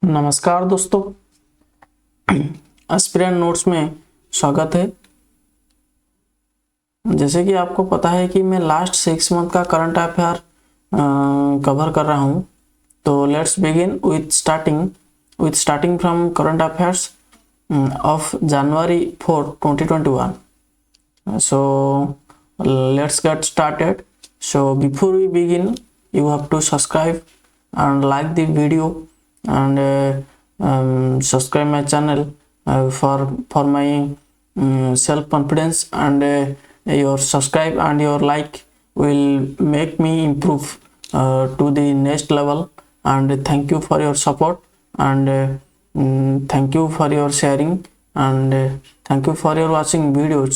नमस्कार दोस्तों, aspirant notes में स्वागत है। जैसे कि आपको पता है कि मैं लास्ट 6 मंथ का करंट अफेयर कवर कर रहा हूं, तो let's begin with starting from current affairs of January 4 2021. So let's get started. So before we begin, you have to subscribe and like the video and subscribe my channel for my self confidence, and your subscribe and your like will make me improve to the next level. And thank you for your support, and thank you for your sharing, and thank you for your watching videos.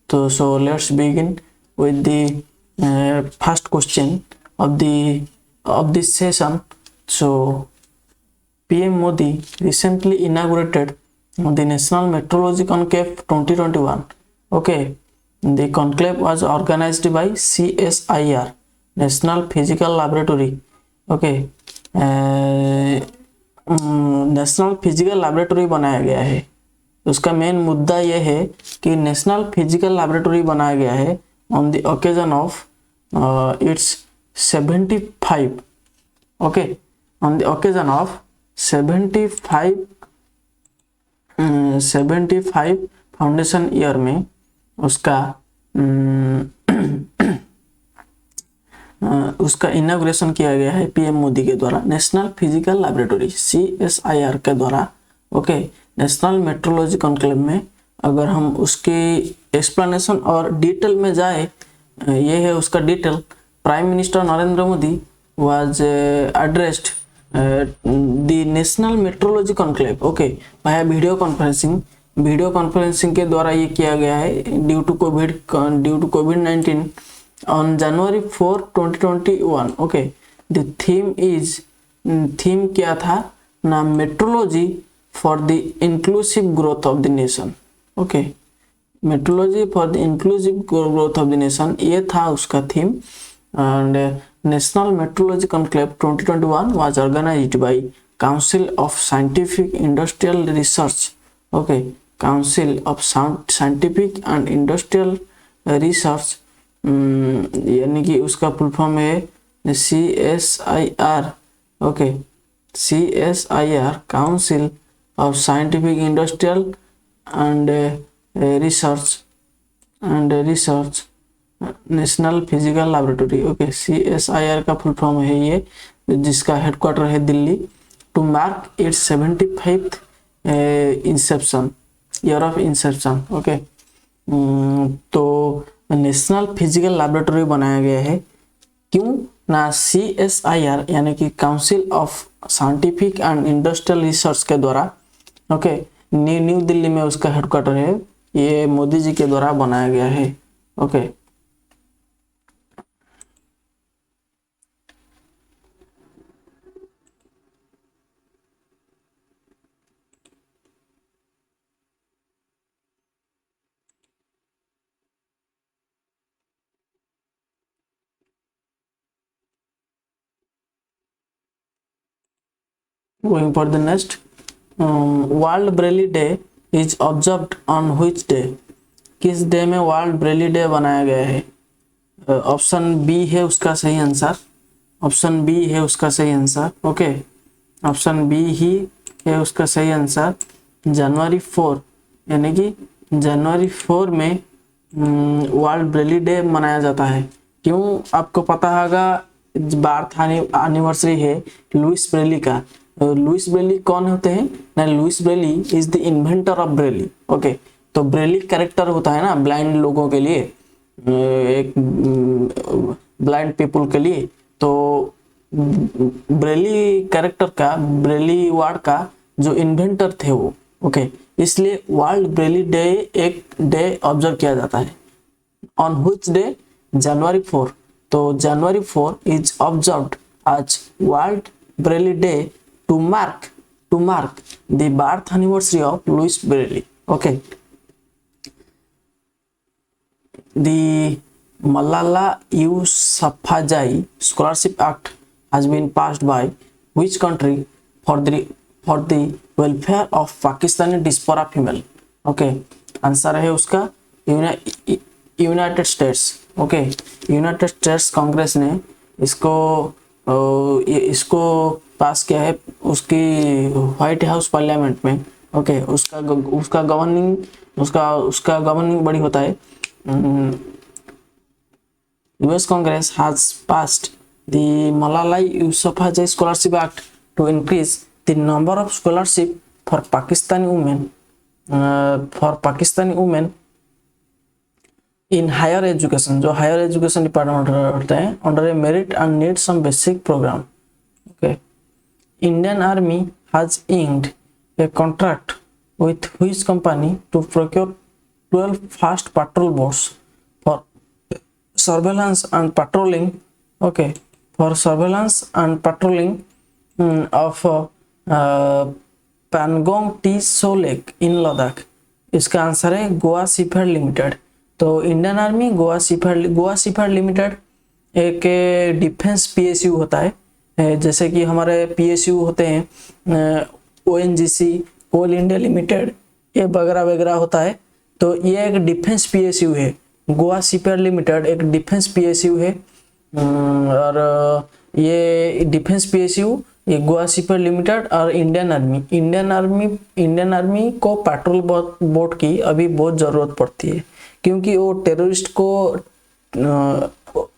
So let's begin with the first question of this session. So PM Modi recently inaugurated the National Meteorology Conclave 2021. Okay, the conclave was organized by CSIR, National Physical Laboratory. Okay, national physical laboratory बनाया गया है। उसका main मुद्दा यह है कि national physical laboratory बनाया गया है on the occasion of its 75, okay, on the occasion of 75 foundation year में उसका इनॉग्रेशन किया गया है पीएम मोदी के द्वारा, नेशनल फिजिकल लैबोरेटरी CSIR के द्वारा। ओके, नेशनल मेट्रोलॉजी कॉन्क्लेव में अगर हम उसके एक्सप्लेनेशन और डिटेल में जाए, ये है उसका detail. Prime minister Narendra Modi was addressed the national metrology conclave, okay, via video conferencing के द्वारा ये किया गया है ड्यू टू कोविड-19 on January 4 2021. Okay, the theme क्या था ना, metrology for the inclusive growth of the nation. Okay, metrology for the inclusive growth of the nation, ये था उसका theme. And national metrology conclave 2021 was organised by council of scientific industrial research. Okay, council of scientific and industrial research, यानी कि उसका full form है CSIR। Okay, CSIR, council of scientific industrial and research national physical laboratory. Okay, CSIR का full form है ये, जिसका headquarter है Delhi. To mark its 75th year of inception. Okay, तो नेशनल फिजिकल लैबोरेटरी बनाया गया है क्यों ना, CSIR यानी कि council of scientific and industrial research के द्वारा। ओके, न्यू दिल्ली में उसका हेडक्वार्टर है, ये मोदी जी के द्वारा बनाया गया है। Okay, Going for the next, world Braille day is observed on which day? किस डे में वर्ल्ड ब्रेली डे बनाया गया है? ऑप्शन बी है उसका सही आंसर, ऑप्शन बी है उसका सही आंसर। ओके, ऑप्शन बी ही है उसका सही आंसर। जनवरी 4, यानी कि जनवरी 4 में वर्ल्ड ब्रेली डे मनाया जाता है। क्यों, आपको पता होगा, बर्थ एनिवर्सरी है लुइस ब्रेली का। लुइस ब्रेली कौन होते हैं ना, Louis Braille is the inventor of Braille. Okay, तो ब्रेली कैरेक्टर होता है ना ब्लाइंड लोगों के लिए, एक ब्लाइंड पीपल के लिए, तो ब्रेली कैरेक्टर का, ब्रेली वर्ड का जो इन्वेंटर थे वो। ओके, इसलिए वर्ल्ड ब्रेली डे एक डे ऑब्जर्व किया जाता है ऑन व्हिच डे, जनवरी 4। तो जनवरी 4 इज ऑब्जर्व्ड आज world Braille day to mark the birth anniversary of Louis Braille. Okay, the Malala Yousafzai Scholarship Act has been passed by which country for the for the welfare of Pakistani diaspora female. Okay, answer है उसका United States. Okay, United States congress ने इसको pass किया है उसकी White House parliament में। Okay, उसका governing body होता है। US Congress has passed the Malala Yousafzai Scholarship Act to increase the number of scholarship for Pakistani women in higher education, जो हायर एजुकेशन डिपार्टमेंट होते हैं, under a merit and need some basic programme. Okay, Indian army has inked a contract with which company to procure 12 fast patrol boats for surveillance and patrolling। okay, for surveillance and patrolling of Pangong Tea Salt Lake in Ladakh। इसका answer है Goa shipyard limited. तो Indian army Goa shipyard limited एक defence PSU होता है, जैसे कि हमारे PSU होते हैं ONGC, कोल इंडिया लिमिटेड, ये वगैरह वगैरह होता है। तो ये एक डिफेंस PSU है, गोवा सीफेड लिमिटेड एक डिफेंस PSU है। और ये डिफेंस PSU, ये गोवा सीफेड लिमिटेड और इंडियन आर्मी को पेट्रोल बोट की अभी बहुत ज़रूरत पड़ती है, क्योंकि वो टेररिस्ट को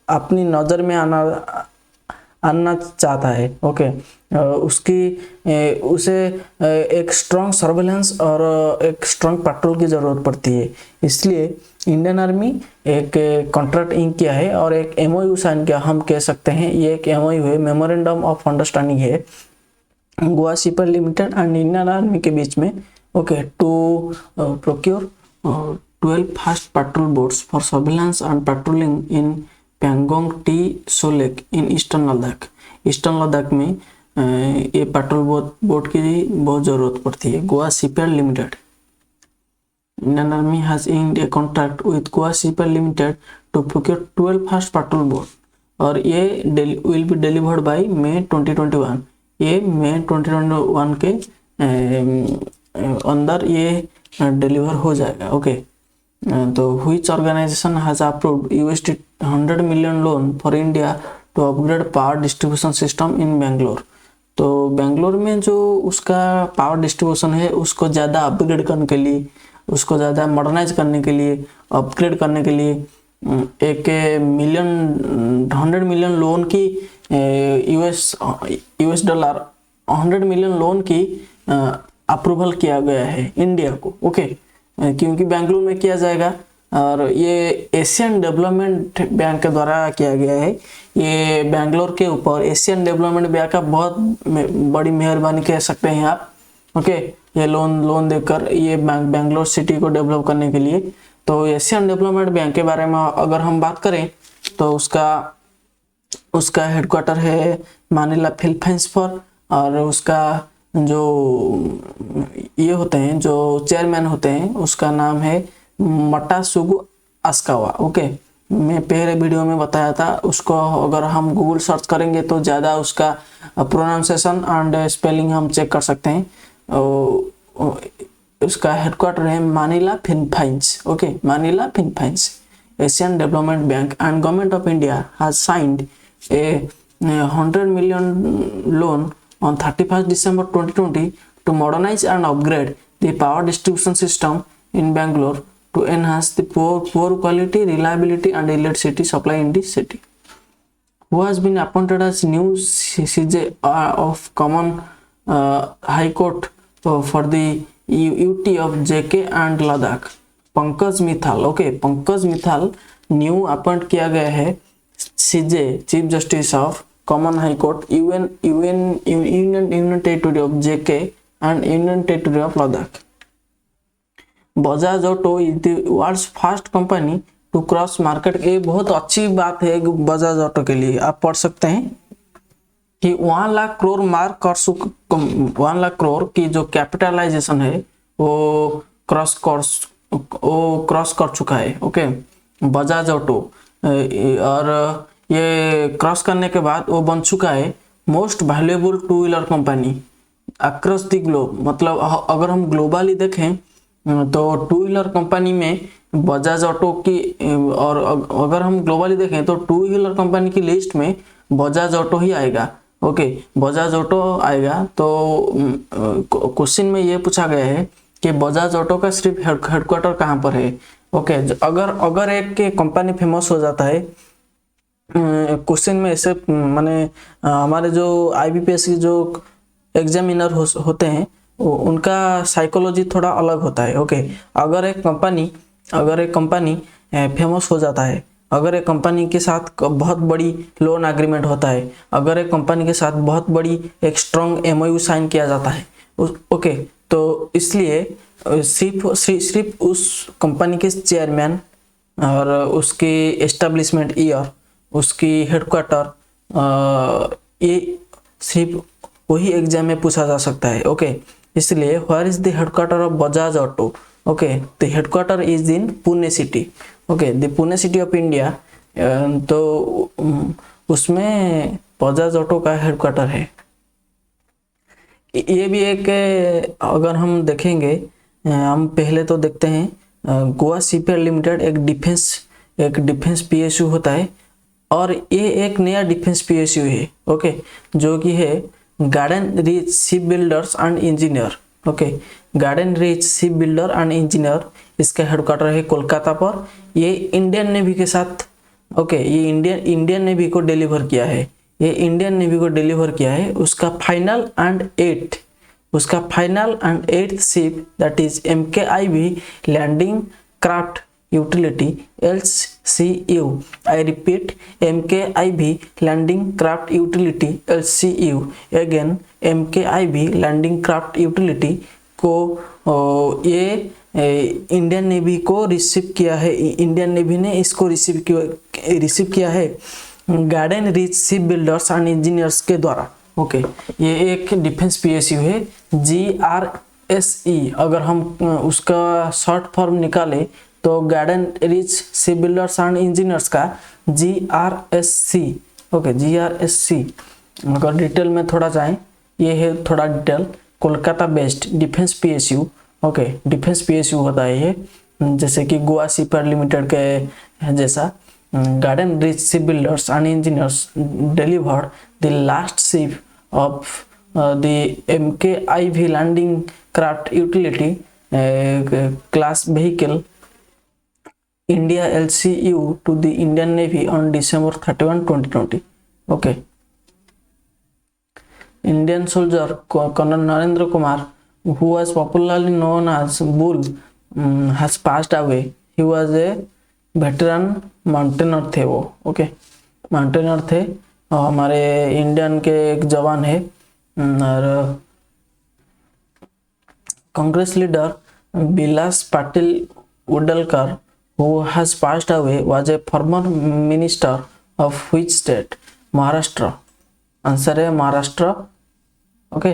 अपनी नज़र में आना चाहता है। ओके, उसे एक स्ट्रॉन्ग सर्वेलेंस और एक स्ट्रॉन्ग पेट्रोल की ज़रूरत पड़ती है। इसलिए इंडियन आर्मी एक कॉन्ट्रैक्ट इंक किया है और एक MOU साइन किया, हम कह सकते हैं ये एक MOU है, मेमोरेंडम ऑफ अंडरस्टैंडिंग है Goa shipyard limited and Indian army के बीच में। Okay, to procure 12 fast patrol boats for surveillance and patrolling in Pangong Tea Salt Lake in eastern Ladakh. Eastern Ladakh में ये पेट्रोल बोट की बहुत ज़रूरत पड़ती है। Goa shipyard limited, Indian army has inked a contract with Goa shipyard limited to procure 12 fast patrol boat, और ये will be delivered by May 2021। ये May 2021 के अंदर ये डिलीवर हो जाएगा। ओके, तो which organization has approved $100 million loan for India to upgrade power distribution system in Bangalore। तो बेंगलोर में जो उसका पावर डिस्ट्रीब्यूशन है उसको ज़्यादा अपग्रेड करने के लिए, उसको ज़्यादा मॉडर्नाइज करने के लिए, अपग्रेड करने के लिए एक $100 मिलियन लोन की US डॉलर 100 मिलियन लोन की अप्रूवल किया गया है इंडिया को। ओके, क्योंकि बेंगलुरु में किया जाएगा और ये एशियन डेवलपमेंट बैंक के द्वारा किया गया है। ये बेंगलोर के ऊपर एशियन डेवलपमेंट बैंक का बहुत बड़ी मेहरबानी कह सकते हैं आप। ओके, ये लोन देकर ये बेंगलोर सिटी को डेवलप करने के लिए। तो एशियन डेवलपमेंट बैंक के बारे में अगर हम बात करें तो उसका हेडक्वार्टर है मानिला फिलीपींस पर, और उसका जो ये होते हैं, जो चेयरमैन होते हैं, उसका नाम है मटासुगु अस्कावा। ओके, मैं पहले वीडियो में बताया था, उसको अगर हम गूगल सर्च करेंगे तो ज़्यादा उसका प्रोनाउंसिएशन एंड स्पेलिंग हम चेक कर सकते हैं। उसका हेडक्वार्टर है मानिला Philippines. Okay, Manila Philippines. Asian development bank and government of India has signed A 100 million loan on 31st December 2020 to modernize and upgrade the power distribution system in Bangalore to enhance the poor quality, reliability and electricity supply in the city. Who has been appointed as new CJ of Common High Court for the UT of JK and Ladakh? Pankaj Mittal. Okay, Pankaj Mittal new appoint किया गया है CJ, chief justice of Common High Court, Union Territory of JK and Union Territory of Ladakh। Bajaj Auto is the world's first company to cross market। ये बहुत अच्छी बात है Bajaj auto के लिए। आप पढ़ सकते हैं कि 1 लाख करोड़ मार्क कर 1 लाख करोड़ की जो कैपिटलाइजेशन है वो क्रॉस कर चुका है। ओके, बजाज ऑटो, और ये क्रॉस करने के बाद वो बन चुका है most valuable two wheeler company. Across the globe, मतलब अगर हम ग्लोबली देखें तो टू व्हीलर कंपनी में बजाज ऑटो की, और अगर हम ग्लोबली देखें तो टू व्हीलर कंपनी की लिस्ट में बजाज ऑटो ही आएगा। ओके, बजाज ऑटो आएगा। तो क्वेश्चन में ये पूछा गया है कि बजाज ऑटो का सिर्फ हेडक्वार्टर कहाँ पर है। ओके, अगर एक कंपनी फेमस हो जाता है, क्वेश्चन में ऐसे माने हमारे जो आईबीपीएस की जो एग्जामिनर होते हैं उनका साइकोलॉजी थोड़ा अलग होता है। ओके, अगर एक कंपनी फेमस हो जाता है, अगर एक कंपनी के साथ बहुत बड़ी लोन एग्रीमेंट होता है, अगर एक कंपनी के साथ बहुत बड़ी एक स्ट्रॉन्ग एमओयू साइन किया जाता है, ओके, तो इसलिए सिर्फ उस कंपनी के चेयरमैन और उसकी एस्टेब्लिशमेंट ईयर, उसकी हेडक्वार्टर, ये सिर्फ वही एग्जाम में पूछा जा सकता है। ओके, इसलिए where is the headquarter of Bajaj auto. Okay, the headquarter is in Pune city. Okay, the Pune city of India. तो उसमें बजाज ऑटो का हेडक्वार्टर है। ये भी एक, अगर हम देखेंगे, हम पहले तो देखते हैं गोवा सीपीआर लिमिटेड एक डिफेंस पीएसयू होता है, और ये एक नया डिफेंस पीएसयू है। ओके, जो कि है garden Reach Ship Builders and engineer. Okay, garden Reach ship builder and engineer, इसका हेडक्वार्टर है कोलकाता पर। ये इंडियन नेवी के साथ, ओके, ये इंडियन नेवी को डिलीवर किया है, उसका final and eighth ship that is MKIV landing craft utility LCU। I repeat, MKIV landing craft utility LCU। अगेन MKIV लैंडिंग क्राफ्ट यूटिलिटी को ये इंडियन नेवी को रिसीव किया है, इंडियन नेवी ने इसको रिसीव किया है garden Reach Ship Builders and engineers के द्वारा। ओके, ये एक डिफेंस पीएसयू है GRSE। अगर हम उसका शॉर्ट फॉर्म निकाले तो garden Reach Ship Builders and engineers का GRSC। Okay, GRSC। अगर डिटेल में थोड़ा जाएं, ये है थोड़ा detail, Kolkata based defence PSU. Okay, defence PSU होता है ये, जैसे कि गोवा सीपर लिमिटेड के जैसा। Garden Reach Ship Builders and Engineers delivered the last ship of the MKIV landing craft utility class vehicle India LCU to the Indian Navy on December 31, 2020. Okay. Indian soldier Colonel Narendra Kumar, who was popularly known as Bull, has passed away. He was a veteran mountaineer थे वो। Okay, mountaineer थे, हमारे Indian के एक जवान है। और congress leader Bilas Patil Udalkar, who has passed away, was a former minister of which state? Maharashtra. Answer है महाराष्ट्र। ओके,